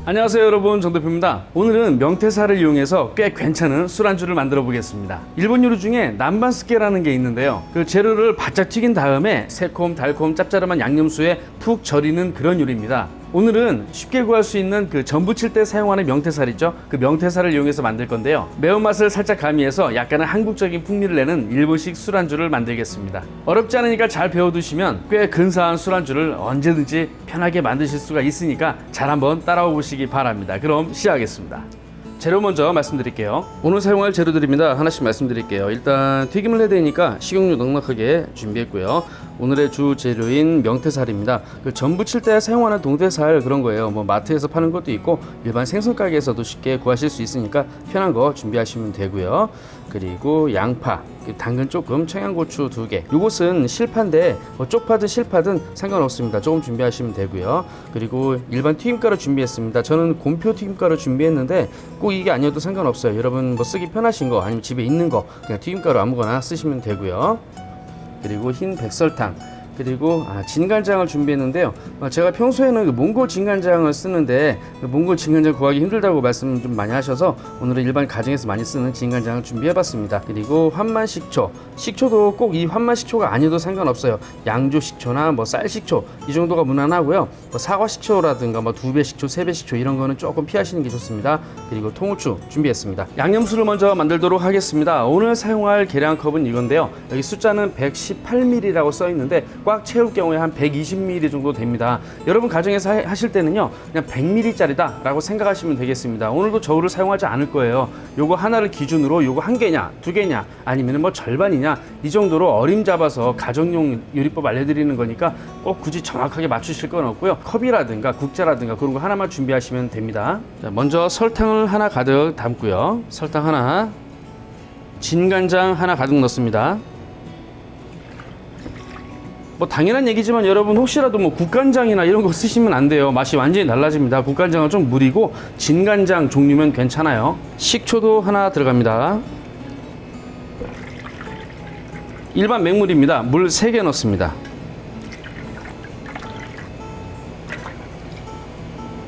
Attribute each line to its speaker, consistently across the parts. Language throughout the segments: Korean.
Speaker 1: 안녕하세요 여러분, 정 대표입니다. 오늘은 명태살을 이용해서 꽤 괜찮은 술안주를 만들어 보겠습니다. 일본 요리 중에 남반스케라는 게 있는데요, 그 재료를 바짝 튀긴 다음에 새콤 달콤 짭짤한 양념수에 푹 절이는 그런 요리입니다. 오늘은 쉽게 구할 수 있는 그 전 부칠 때 사용하는 명태살 있죠? 그 명태살을 이용해서 만들 건데요, 매운맛을 살짝 가미해서 약간은 한국적인 풍미를 내는 일본식 술안주를 만들겠습니다. 어렵지 않으니까 잘 배워두시면 꽤 근사한 술안주를 언제든지 편하게 만드실 수가 있으니까 잘 한번 따라와 보시기 바랍니다. 그럼 시작하겠습니다. 재료 먼저 말씀드릴게요. 오늘 사용할 재료들입니다. 하나씩 말씀드릴게요. 일단 튀김을 해야 되니까 식용유 넉넉하게 준비했고요. 오늘의 주 재료인 명태살입니다. 그 전 부칠 때 사용하는 동태살 그런 거예요. 뭐 마트에서 파는 것도 있고 일반 생선 가게에서도 쉽게 구하실 수 있으니까 편한 거 준비하시면 되고요. 그리고 양파, 당근 조금, 청양고추 2개. 요것은 실파인데 쪽파든 실파든 상관없습니다. 조금 준비하시면 되고요. 그리고 일반 튀김가루 준비했습니다. 저는 곰표 튀김가루 준비했는데 꼭 이게 아니어도 상관없어요. 여러분 뭐 쓰기 편하신 거 아니면 집에 있는 거 그냥 튀김가루 아무거나 쓰시면 되고요. 그리고 흰 백설탕, 그리고 진간장을 준비했는데요, 제가 평소에는 그 몽골 진간장을 쓰는데 몽골 진간장 구하기 힘들다고 말씀 좀 많이 하셔서 오늘은 일반 가정에서 많이 쓰는 진간장을 준비해봤습니다. 그리고 환만식초, 식초도 꼭 이 환만식초가 아니어도 상관없어요. 양조식초나 뭐 쌀식초 이 정도가 무난하고요. 뭐 사과식초라든가 뭐 2배 식초, 3배 식초 이런 거는 조금 피하시는 게 좋습니다. 그리고 통후추 준비했습니다. 양념수를 먼저 만들도록 하겠습니다. 오늘 사용할 계량컵은 이건데요, 여기 숫자는 118ml라고 써 있는데 꽉 채울 경우에 한 120ml 정도 됩니다. 여러분 가정에서 하실 때는요, 그냥 100ml짜리다 라고 생각하시면 되겠습니다. 오늘도 저울을 사용하지 않을 거예요. 요거 하나를 기준으로 요거 1개냐 2개냐 아니면 뭐 절반이냐 이 정도로 어림잡아서 가정용 요리법 알려드리는 거니까 꼭 굳이 정확하게 맞추실 건 없고요. 컵이라든가 국자라든가 그런 거 하나만 준비하시면 됩니다. 자, 먼저 설탕을 하나 가득 담고요. 설탕 하나, 진간장 하나 가득 넣습니다. 뭐 당연한 얘기지만 여러분 혹시라도 뭐 국간장이나 이런 거 쓰시면 안 돼요. 맛이 완전히 달라집니다. 국간장은 좀 무리고 진간장 종류면 괜찮아요. 식초도 하나 들어갑니다. 일반 맹물입니다. 물 3개 넣습니다.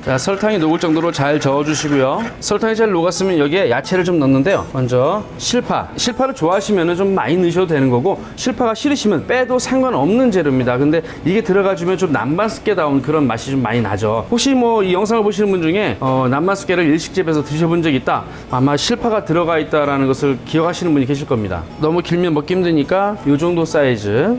Speaker 1: 자, 설탕이 녹을 정도로 잘 저어주시고요. 설탕이 잘 녹았으면 여기에 야채를 좀 넣는데요. 먼저 실파를 좋아하시면 좀 많이 넣으셔도 되는 거고, 실파가 싫으시면 빼도 상관없는 재료입니다. 근데 이게 들어가주면 좀 남반스케다운 그런 맛이 좀 많이 나죠. 혹시 뭐 이 영상을 보시는 분 중에 남반스케를 일식집에서 드셔본 적 있다, 아마 실파가 들어가 있다라는 것을 기억하시는 분이 계실 겁니다. 너무 길면 먹기 힘드니까 이 정도 사이즈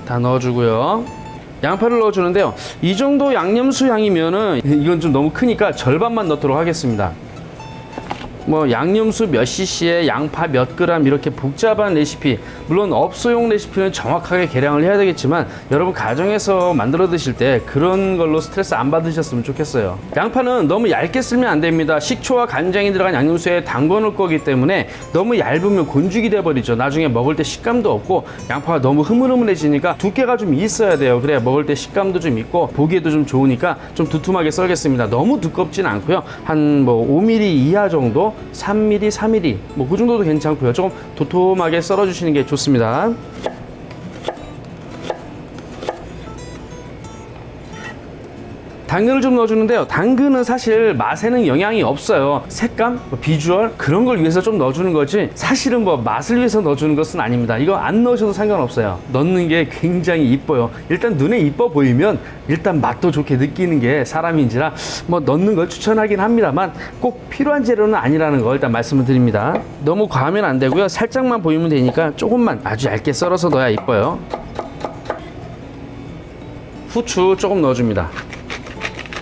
Speaker 1: 다 넣어주고요. 양파를 넣어주는데요, 이 정도 양념수 양이면은 이건 좀 너무 크니까 절반만 넣도록 하겠습니다. 뭐 양념수 몇 cc에 양파 몇 그램 이렇게 복잡한 레시피, 물론 업소용 레시피는 정확하게 계량을 해야 되겠지만 여러분 가정에서 만들어 드실 때 그런 걸로 스트레스 안 받으셨으면 좋겠어요. 양파는 너무 얇게 쓸면 안 됩니다. 식초와 간장이 들어간 양념수에 담궈 놓을 거기 때문에 너무 얇으면 곤죽이 돼 버리죠. 나중에 먹을 때 식감도 없고 이양파가 너무 흐물흐물해지니까 두께가 좀 있어야 돼요. 그래야 먹을 때 식감도 좀 있고 보기에도 좀 좋으니까 좀 두툼하게 썰겠습니다. 너무 두껍진 않고요, 한 뭐 5mm 이하 정도, 3mm, 4mm 뭐 그 정도도 괜찮고요. 조금 도톰하게 썰어 주시는 게 좋습니다. 당근을 좀 넣어주는데요, 당근은 사실 맛에는 영향이 없어요. 색감, 비주얼 그런 걸 위해서 좀 넣어주는 거지 사실은 뭐 맛을 위해서 넣어주는 것은 아닙니다. 이거 안 넣으셔도 상관없어요. 넣는 게 굉장히 이뻐요. 일단 눈에 이뻐 보이면 일단 맛도 좋게 느끼는 게 사람인지라 뭐 넣는 걸 추천하긴 합니다만 꼭 필요한 재료는 아니라는 거 일단 말씀을 드립니다. 너무 과하면 안 되고요, 살짝만 보이면 되니까 조금만 아주 얇게 썰어서 넣어야 이뻐요. 후추 조금 넣어줍니다.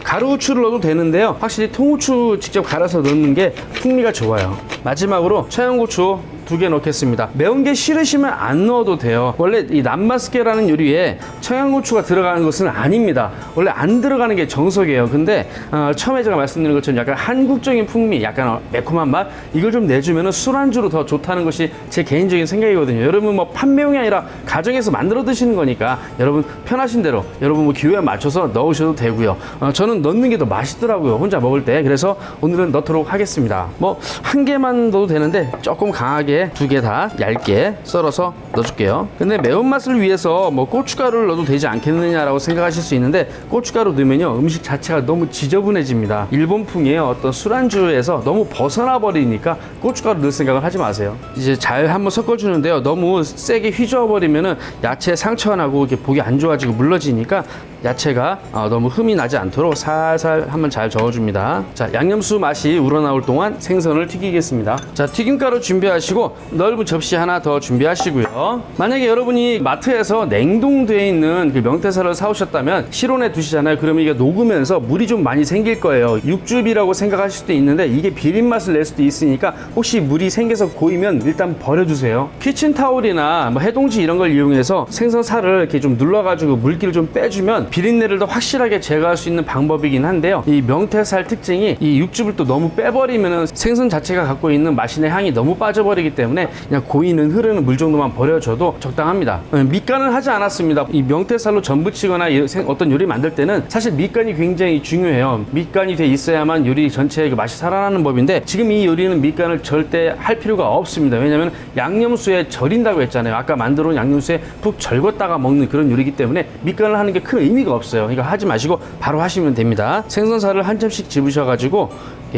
Speaker 1: 가루후추를 넣어도 되는데요, 확실히 통후추 직접 갈아서 넣는 게 풍미가 좋아요. 마지막으로 청양고추 2개 넣겠습니다. 매운 게 싫으시면 안 넣어도 돼요. 원래 이 남바스케라는 요리에 청양고추가 들어가는 것은 아닙니다. 원래 안 들어가는 게 정석이에요. 근데 처음에 제가 말씀드린 것처럼 약간 한국적인 풍미, 약간 매콤한 맛, 이걸 좀 내주면 술안주로 더 좋다는 것이 제 개인적인 생각이거든요. 여러분 뭐 판매용이 아니라 가정에서 만들어 드시는 거니까 여러분 편하신 대로 여러분 뭐 기호에 맞춰서 넣으셔도 되고요. 저는 넣는 게 더 맛있더라고요, 혼자 먹을 때. 그래서 오늘은 넣도록 하겠습니다. 뭐 한 개만 넣어도 되는데 조금 강하게 2개 다 얇게 썰어서 넣어줄게요. 근데 매운맛을 위해서 뭐 고춧가루를 넣어도 되지 않겠느냐라고 생각하실 수 있는데, 고춧가루 넣으면요 음식 자체가 너무 지저분해집니다. 일본풍의 어떤 술안주에서 너무 벗어나 버리니까 고춧가루 넣을 생각을 하지 마세요. 이제 잘 한번 섞어주는데요, 너무 세게 휘저어 버리면은 야채 상처가 나고 이렇게 보기 안 좋아지고 물러지니까 야채가 너무 흠이 나지 않도록 살살 한번 잘 저어줍니다. 자, 양념수 맛이 우러나올 동안 생선을 튀기겠습니다. 자, 튀김가루 준비하시고 넓은 접시 하나 더 준비하시고요. 만약에 여러분이 마트에서 냉동되어 있는 그 명태살을 사오셨다면 실온에 두시잖아요. 그러면 이게 녹으면서 물이 좀 많이 생길 거예요. 육즙이라고 생각하실 수도 있는데 이게 비린 맛을 낼 수도 있으니까 혹시 물이 생겨서 고이면 일단 버려주세요. 키친타올이나 뭐 해동지 이런 걸 이용해서 생선살을 이렇게 좀 눌러가지고 물기를 좀 빼주면 비린내를 더 확실하게 제거할 수 있는 방법이긴 한데요, 이 명태살 특징이 이 육즙을 또 너무 빼버리면 생선 자체가 갖고 있는 맛이나 향이 너무 빠져버리기 때문에 그냥 고이는 흐르는 물 정도만 버려줘도 적당합니다. 밑간을 하지 않았습니다. 이 명태살로 전 부치거나 어떤 요리 만들 때는 사실 밑간이 굉장히 중요해요. 밑간이 돼 있어야만 요리 전체의 그 맛이 살아나는 법인데, 지금 이 요리는 밑간을 절대 할 필요가 없습니다. 왜냐하면 양념수에 절인다고 했잖아요. 아까 만들어 온 양념수에 푹 절궜다가 먹는 그런 요리이기 때문에 밑간을 하는 게 큰 의미가 없어요. 그러니까 하지 마시고 바로 하시면 됩니다. 생선살을 한 점씩 집으셔가지고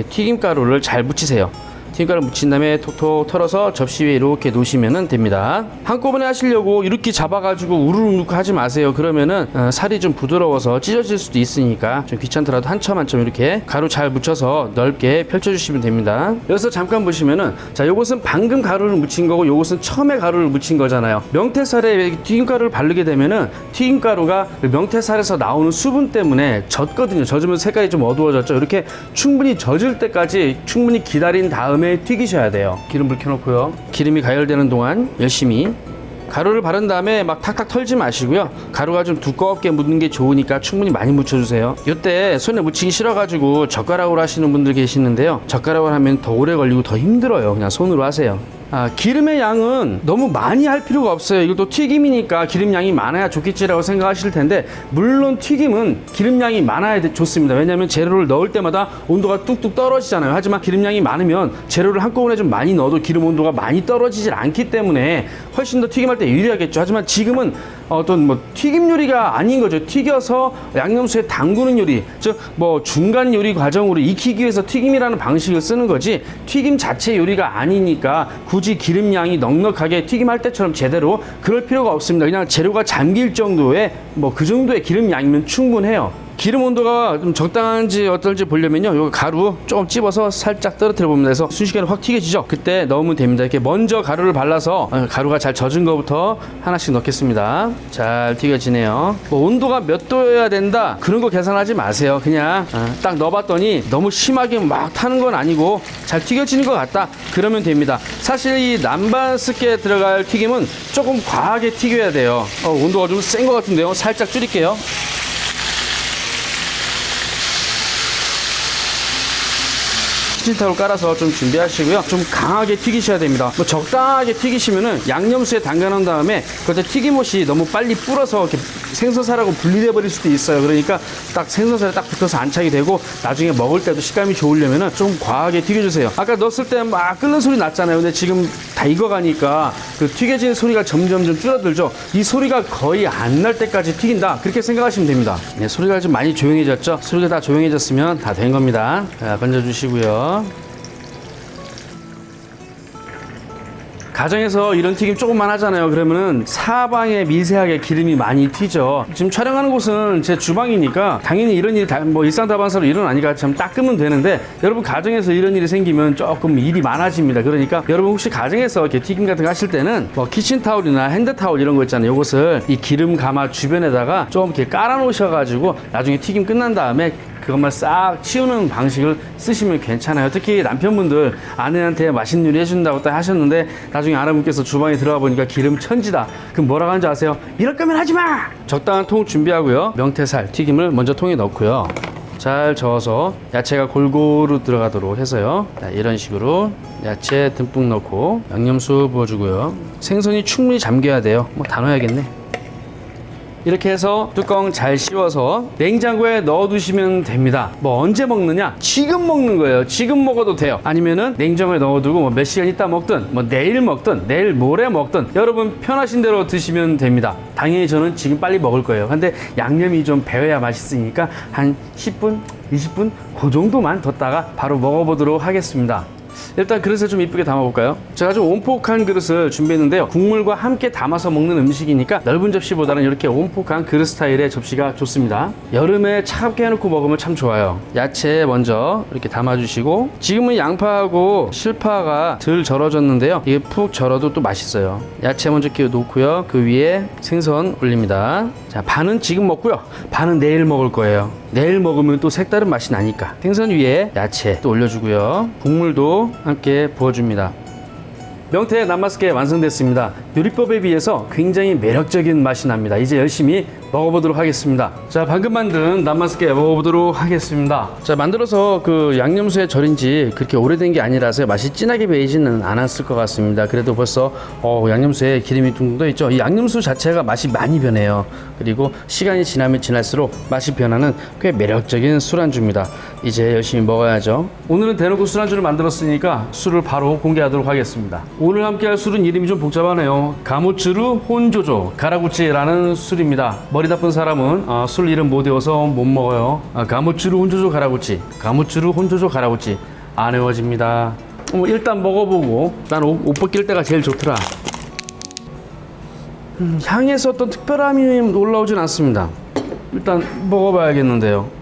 Speaker 1: 튀김가루를 잘 묻히세요. 튀김가루 묻힌 다음에 톡톡 털어서 접시 위에 이렇게 놓으시면 됩니다. 한꺼번에 하시려고 이렇게 잡아가지고 우르르 넣고 하지 마세요. 그러면은 살이 좀 부드러워서 찢어질 수도 있으니까 좀 귀찮더라도 한 점 한 점 이렇게 가루 잘 묻혀서 넓게 펼쳐주시면 됩니다. 여기서 잠깐 보시면은, 자, 요것은 방금 가루를 묻힌 거고 요것은 처음에 가루를 묻힌 거잖아요. 명태살에 튀김가루를 바르게 되면은 튀김가루가 명태살에서 나오는 수분 때문에 젖거든요. 젖으면 색깔이 좀 어두워졌죠. 이렇게 충분히 젖을 때까지 충분히 기다린 다음에 튀기셔야 돼요. 기름불 켜놓고요. 기름이 가열되는 동안 열심히 가루를 바른 다음에 막 탁탁 털지 마시고요. 가루가 좀 두껍게 묻는 게 좋으니까 충분히 많이 묻혀주세요. 이때 손에 묻히기 싫어가지고 젓가락으로 하시는 분들 계시는데요, 젓가락으로 하면 더 오래 걸리고 더 힘들어요. 그냥 손으로 하세요. 기름의 양은 너무 많이 할 필요가 없어요. 이것도 튀김이니까 기름 양이 많아야 좋겠지라고 생각하실 텐데, 물론 튀김은 기름 양이 많아야 좋습니다. 왜냐하면 재료를 넣을 때마다 온도가 뚝뚝 떨어지잖아요. 하지만 기름 양이 많으면 재료를 한꺼번에 좀 많이 넣어도 기름 온도가 많이 떨어지질 않기 때문에 훨씬 더 튀김할 때 유리하겠죠. 하지만 지금은 어떤 뭐 튀김 요리가 아닌 거죠. 튀겨서 양념수에 담그는 요리, 즉 뭐 중간 요리 과정으로 익히기 위해서 튀김이라는 방식을 쓰는 거지, 튀김 자체 요리가 아니니까 굳이 기름 양이 넉넉하게 튀김할 때처럼 제대로 그럴 필요가 없습니다. 그냥 재료가 잠길 정도의 뭐 그 정도의 기름 양이면 충분해요. 기름 온도가 좀 적당한지 어떨지 보려면요, 요 가루 조금 찝어서 살짝 떨어뜨려 봅니다. 그래서 순식간에 확 튀겨지죠. 그때 넣으면 됩니다. 이렇게 먼저 가루를 발라서 가루가 잘 젖은 거부터 하나씩 넣겠습니다. 잘 튀겨지네요. 뭐 온도가 몇 도여야 된다 그런 거 계산하지 마세요. 그냥 딱 넣어봤더니 너무 심하게 막 타는 건 아니고 잘 튀겨지는 것 같다 그러면 됩니다. 사실 이 남반스께 들어갈 튀김은 조금 과하게 튀겨야 돼요. 온도가 좀 센 것 같은데요. 살짝 줄일게요. 키친타올 깔아서 좀 준비하시고요. 좀 강하게 튀기셔야 됩니다. 뭐 적당하게 튀기시면은 양념수에 담가놓은 다음에 그때 튀김옷이 너무 빨리 불어서 이렇게 생선살하고 분리돼 버릴 수도 있어요. 그러니까 딱 생선살에 딱 붙어서 안착이 되고 나중에 먹을 때도 식감이 좋으려면은 좀 과하게 튀겨주세요. 아까 넣었을 때 막 끓는 소리 났잖아요. 근데 지금 다 익어가니까 그 튀겨지는 소리가 점점 좀 줄어들죠. 이 소리가 거의 안 날 때까지 튀긴다 그렇게 생각하시면 됩니다. 네, 소리가 좀 많이 조용해졌죠. 소리가 다 조용해졌으면 다 된 겁니다. 자, 건져주시고요. 가정에서 이런 튀김 조금만 하잖아요. 그러면은 사방에 미세하게 기름이 많이 튀죠. 지금 촬영하는 곳은 제 주방이니까 당연히 이런 일이 뭐 일상다반사로 일어나니까 참 닦으면 되는데, 여러분 가정에서 이런 일이 생기면 조금 일이 많아집니다. 그러니까 여러분 혹시 가정에서 이렇게 튀김 같은 거 하실 때는 뭐 키친타올이나 핸드타올 이런 거 있잖아요. 요것을 이 기름 가마 주변에다가 좀 이렇게 깔아 놓으셔가지고 나중에 튀김 끝난 다음에 그것만 싹 치우는 방식을 쓰시면 괜찮아요. 특히 남편분들 아내한테 맛있는 요리 해준다고 딱 하셨는데 나중에 아내분께서 주방에 들어가 보니까 기름 천지다. 그럼 뭐라고 하는지 아세요? 이럴 거면 하지 마! 적당한 통 준비하고요. 명태살 튀김을 먼저 통에 넣고요. 잘 저어서 야채가 골고루 들어가도록 해서요. 자, 이런 식으로 야채 듬뿍 넣고 양념수 부어주고요. 생선이 충분히 잠겨야 돼요. 뭐 다 넣어야겠네. 이렇게 해서 뚜껑 잘 씌워서 냉장고에 넣어두시면 됩니다. 뭐 언제 먹느냐? 지금 먹는 거예요. 지금 먹어도 돼요. 아니면은 냉장고에 넣어두고 뭐 몇 시간 있다 먹든 뭐 내일 먹든 내일 모레 먹든 여러분 편하신 대로 드시면 됩니다. 당연히 저는 지금 빨리 먹을 거예요. 근데 양념이 좀 배워야 맛있으니까 한 10분, 20분 그 정도만 뒀다가 바로 먹어보도록 하겠습니다. 일단 그릇에 좀 이쁘게 담아볼까요? 제가 좀 온폭한 그릇을 준비했는데요. 국물과 함께 담아서 먹는 음식이니까 넓은 접시보다는 이렇게 온폭한 그릇 스타일의 접시가 좋습니다. 여름에 차갑게 해놓고 먹으면 참 좋아요. 야채 먼저 이렇게 담아주시고, 지금은 양파하고 실파가 덜 절어졌는데요. 이게 푹 절어도 또 맛있어요. 야채 먼저 끼워 놓고요. 그 위에 생선 올립니다. 자, 반은 지금 먹고요. 반은 내일 먹을 거예요. 내일 먹으면 또 색다른 맛이 나니까 생선 위에 야채 또 올려주고요. 국물도 함께 부어줍니다. 명태 남마스케 완성됐습니다. 요리법에 비해서 굉장히 매력적인 맛이 납니다. 이제 열심히 먹어보도록 하겠습니다. 자, 방금 만든 남마스케 먹어보도록 하겠습니다. 자, 만들어서 그 양념수에 절인 지 그렇게 오래된 게 아니라서 맛이 진하게 배이지는 않았을 것 같습니다. 그래도 벌써 양념수에 기름이 둥둥 떠 있죠. 이 양념수 자체가 맛이 많이 변해요. 그리고 시간이 지나면 지날수록 맛이 변하는 꽤 매력적인 술안주입니다. 이제 열심히 먹어야죠. 오늘은 대놓고 술안주를 만들었으니까 술을 바로 공개하도록 하겠습니다. 오늘 함께할 술은 이름이 좀 복잡하네요. 가모츠루 혼조조 가라구치라는 술입니다. 머리 나쁜 사람은 술 이름 못 외워서 못 먹어요. 가모츠루 혼조조 가라구치, 가모츠루 혼조조 가라구치 안 외워집니다. 일단 먹어보고, 난 옷 벗길 때가 제일 좋더라. 향에서 어떤 특별함이 올라오진 않습니다. 일단 먹어봐야겠는데요.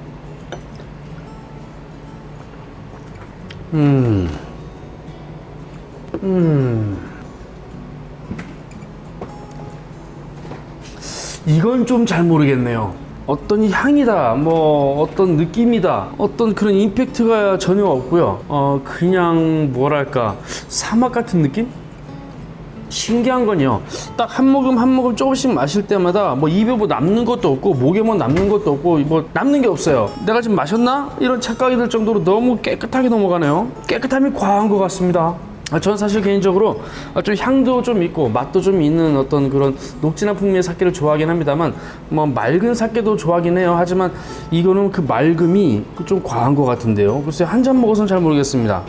Speaker 1: 이건 좀 잘 모르겠네요. 어떤 향이다, 뭐 어떤 느낌이다, 어떤 그런 임팩트가 전혀 없고요. 그냥 뭐랄까, 사막 같은 느낌? 신기한 건요, 딱 한 모금 한 모금 조금씩 마실 때마다 뭐 입에 뭐 남는 것도 없고 목에 뭐 남는 것도 없고 뭐 남는 게 없어요. 내가 지금 마셨나? 이런 착각이 들 정도로 너무 깨끗하게 넘어가네요. 깨끗함이 과한 것 같습니다. 저는 사실 개인적으로 좀 향도 좀 있고 맛도 좀 있는 어떤 그런 녹진한 풍미의 사케를 좋아하긴 합니다만, 뭐 맑은 사케도 좋아하긴 해요. 하지만 이거는 그 맑음이 좀 과한 것 같은데요. 글쎄, 한 잔 먹어서는 잘 모르겠습니다.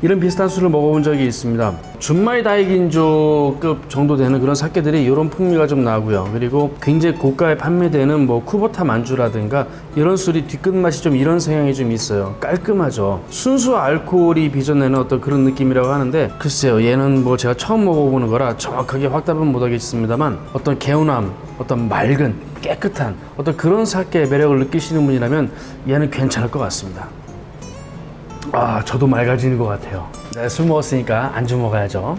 Speaker 1: 이런 비슷한 술을 먹어본 적이 있습니다. 준마이 다이긴조급 정도 되는 그런 사케들이 이런 풍미가 좀 나고요. 그리고 굉장히 고가에 판매되는 뭐 쿠보타 만주라든가 이런 술이 뒤끝맛이 좀 이런 성향이 좀 있어요. 깔끔하죠. 순수 알코올이 빚어내는 어떤 그런 느낌이라고 하는데, 글쎄요, 얘는 뭐 제가 처음 먹어보는 거라 정확하게 확답은 못하겠습니다만, 어떤 개운함, 어떤 맑은 깨끗한 어떤 그런 사케의 매력을 느끼시는 분이라면 얘는 괜찮을 것 같습니다. 저도 맑아지는 것 같아요. 네, 술 먹었으니까 안주 먹어야죠.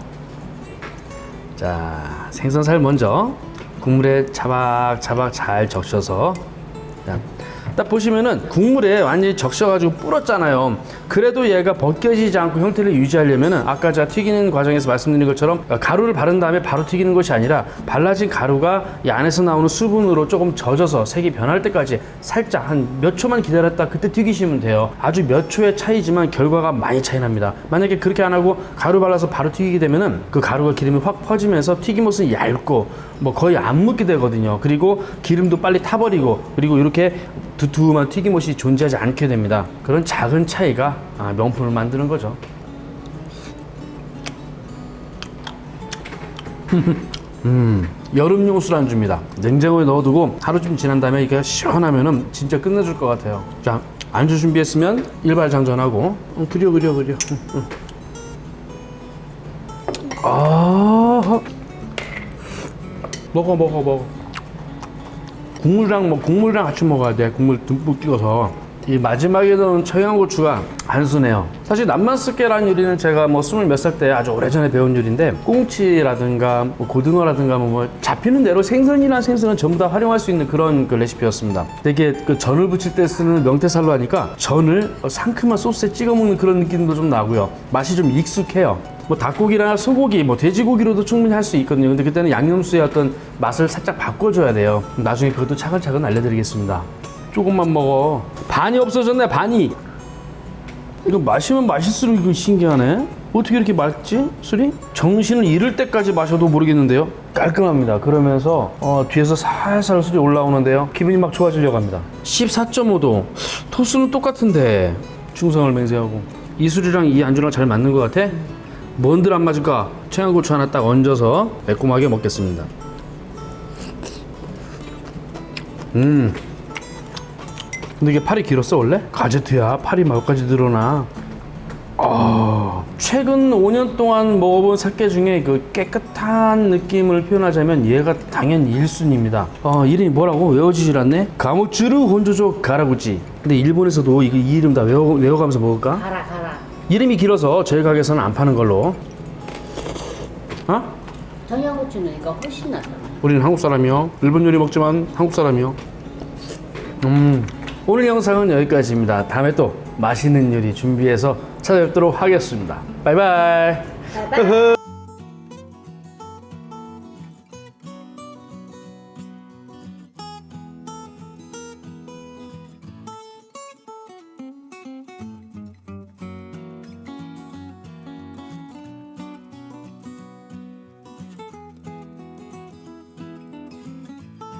Speaker 1: 자, 생선살 먼저 국물에 자박자박 잘 적셔서, 딱 보시면은 국물에 완전히 적셔가지고 불었잖아요. 그래도 얘가 벗겨지지 않고 형태를 유지하려면은 아까 제가 튀기는 과정에서 말씀드린 것처럼 가루를 바른 다음에 바로 튀기는 것이 아니라 발라진 가루가 이 안에서 나오는 수분으로 조금 젖어서 색이 변할 때까지 살짝 한 몇 초만 기다렸다 그때 튀기시면 돼요. 아주 몇 초의 차이지만 결과가 많이 차이 납니다. 만약에 그렇게 안 하고 가루 발라서 바로 튀기게 되면은 그 가루가 기름이 확 퍼지면서 튀김옷은 얇고 뭐 거의 안 묻게 되거든요. 그리고 기름도 빨리 타버리고, 그리고 이렇게 두툼한 튀김옷이 존재하지 않게 됩니다. 그런 작은 차이가 명품을 만드는 거죠. 여름용 술안주입니다. 냉장고에 넣어두고 하루쯤 지난 다음에 이게 시원하면은 진짜 끝내줄 것 같아요. 자, 안주 준비했으면 일발장전하고 그려. 먹어. 국물이랑 같이 먹어야 돼. 국물 듬뿍 찍어서. 이 마지막에 넣은 청양고추가 안수네요. 사실 남만스케라는 요리는 제가 뭐 20몇 살 때 아주 오래전에 배운 요리인데, 꽁치라든가 뭐 고등어라든가 뭐 잡히는 대로 생선이나 생선은 전부 다 활용할 수 있는 그런 그 레시피였습니다. 되게 그 전을 부칠 때 쓰는 명태살로 하니까 전을 상큼한 소스에 찍어 먹는 그런 느낌도 좀 나고요. 맛이 좀 익숙해요. 뭐 닭고기나 소고기, 뭐 돼지고기로도 충분히 할 수 있거든요. 근데 그때는 양념수의 어떤 맛을 살짝 바꿔줘야 돼요. 나중에 그것도 차근차근 알려드리겠습니다. 조금만 먹어. 반이 없어졌네, 반이. 이거 마시면 맛있을수록 이거 신기하네. 어떻게 이렇게 맑지? 술이? 정신을 잃을 때까지 마셔도 모르겠는데요. 깔끔합니다. 그러면서 뒤에서 살살 술이 올라오는데요. 기분이 막 좋아지려고 합니다. 14.5도. 도수는 똑같은데 중성을 맹세하고 이 술이랑 이 안주랑 잘 맞는 것 같아? 뭔들 안 맞을까? 청양고추 하나 딱 얹어서 매콤하게 먹겠습니다. 근데 이게 팔이 길었어 원래? 가제트야. 팔이 몇까지 늘어나. 최근 5년 동안 먹어본 사케 중에 그 깨끗한 느낌을 표현하자면 얘가 당연히 1순위입니다. 이름이 뭐라고? 외워지질 않네? 가모츠루 혼조조 가라구치. 근데 일본에서도 이 이름 다 외워가면서 먹을까?
Speaker 2: 가라.
Speaker 1: 이름이 길어서 저희 가게에서는 안 파는 걸로.
Speaker 2: 청양고추 넣으니까 훨씬 낫다.
Speaker 1: 우리는 한국 사람이요. 일본 요리 먹지만 한국 사람이요. 오늘 영상은 여기까지입니다. 다음에 또 맛있는 요리 준비해서 찾아뵙도록 하겠습니다. 바이바이.
Speaker 2: 바이바이.